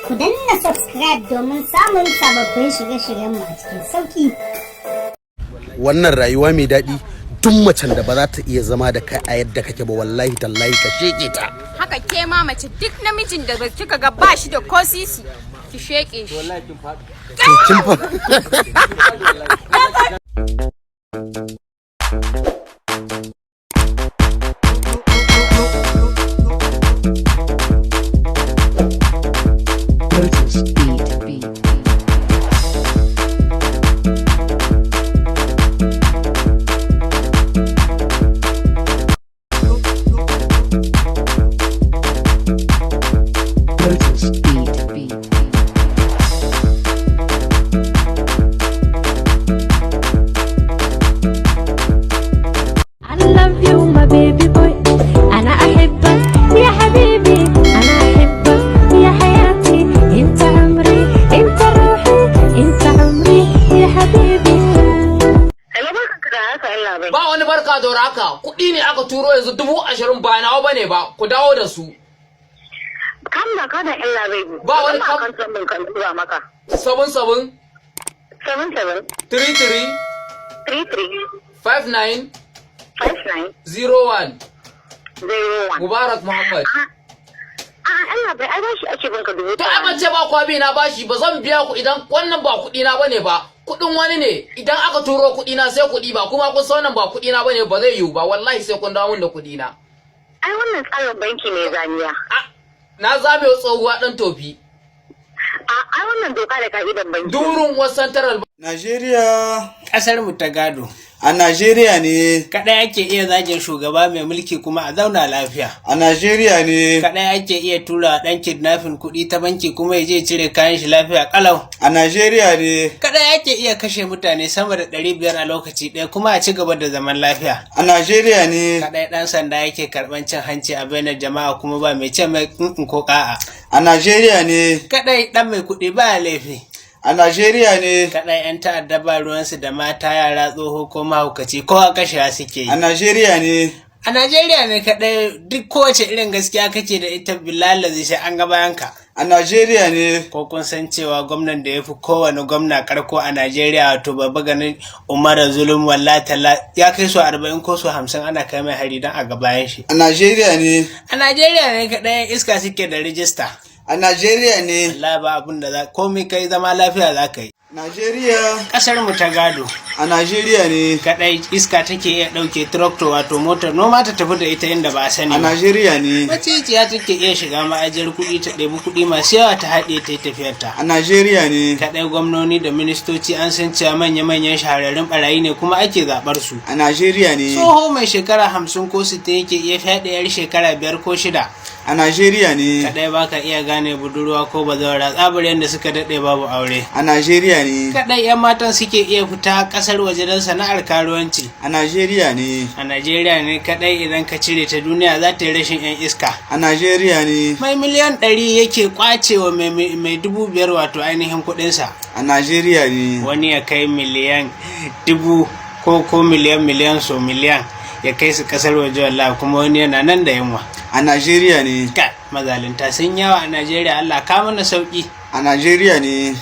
Ku danna subscribe domin samun sababbin shirye-shiryenmu a cikin sauki. Wannan rayuwa mai daɗi duk macen da ba za ta iya zama da kai a yadda kake ba wallahi tallahi ka sheke ta. Haka ke ma mace duk namijin da kika ga ba shi da ko sisi ki sheke shi. Wallahi kin faɗi. baby boy أنا أحبك يا حبيبي أنا أحبك يا حياتي أنت عمري أنت روحي أنت عمري يا حبيبي. Ba wani barka da haka kuɗi ne aka turo yanzu 20,000 ba nawa bane ba ku dawo da su. Kan da kada illa bai ba wani kan san kan tura maka 77 77 33 33 59 59 01 01 Mubarak Muhammad. Allah bai ai bashi ake banka dubu. To ai ban ce ba kwa bi na bashi ba zan biya ku idan wannan ba kuɗi na bane ba. Kuɗin wani ne idan aka turo kuɗi na sai kuɗi ba kuma kun san wannan ba kuɗi na bane ba zai yiwu ba wallahi sai kun dawo min da kuɗi na. Ai wannan tsarin banki ne zaniya. Na zame tsohuwa dan tofi. Ai wannan doka da ka'idan banki. Durun wasan taral. Najeriya ƙasar mu ta gado. A Najeriya ne Kaɗai ake iya zagin shugaba mai mulki kuma a zauna lafiya. A Najeriya ne Kaɗai ake iya tura ɗan kidnafin kuɗi ta banki kuma ya je cire kayan shi lafiya ƙalau. A Najeriya ne Kaɗai ake iya kashe mutane sama da 500 a lokaci ɗaya kuma a ci gaba da zaman lafiya. A Najeriya ne Kaɗai ɗan sanda yake karɓan cin hanci a bainar jama'a kuma ba mai ce mai ko ƙa'a. A Najeriya ne Kaɗai ɗan mai kuɗi ba laifi. A Najeriya ne Kaɗai 'yan ta'adda ba ruwansu da mata, yara, tsoho ko mahaukaci ko a kashewa suke yi. A Najeriya ne A Najeriya ne kaɗai duk kowace irin gaskiya kake da ita bilalazi sai an ga bayanka. A Najeriya ne Ko kun san cewa gwamnan da ya fi kowane gwamna karko a Najeriya wato babba ganin Umar Zulum Wallatala ya kai su 40 ko su 50 ana kai mai hari don a ga bayan shi. A Najeriya ne A Najeriya ne kaɗai iska suke da rijista. A Najeriya ne Allah ba abin da komai kai zama lafiya za ka yi. Najeriya Ƙasar mu ta gado. A Najeriya ne Kaɗai iska take iya ɗauke tractor wato motar noma ta tafi da ita inda ba a sani A ba. Najeriya ne Maciciya take iya shiga ma'ajiyar kuɗi ta ɗebi kuɗi masu yawa ta haɗe ta yi tafiyarta. A Najeriya ne Kaɗai gwamnoni da ministoci an san cewa manya-manyan shahararrun ɓarayi ne kuma ake zaɓar su. A Najeriya ne Tsoho mai shekara 50 ko 60 yake iya fyaɗe 'yar shekara 5 ko 6. A Najeriya ne Kaɗai baka iya gane budurwa ko bazawara tsabar yadda suka daɗe babu aure. A Najeriya ne Kaɗai 'yan matan suke iya fita ƙasar waje don sana'ar karuwanci. A Najeriya ne A Najeriya ne kaɗai idan ka cire ta duniya za ta yi rashin 'yan iska. A Najeriya ne Mai miliyan 100 yake kwacewa mai 5,000 wato ainihin kuɗinsa. A Najeriya ne Wani ya kai miliyan 1000 ko miliyan so miliyan ya kai su ƙasar waje wallahi kuma wani yana nan da yunwa. A Najeriya ne Mazalinta sun yawa a Najeriya Allah ka mana sauki. A Najeriya ne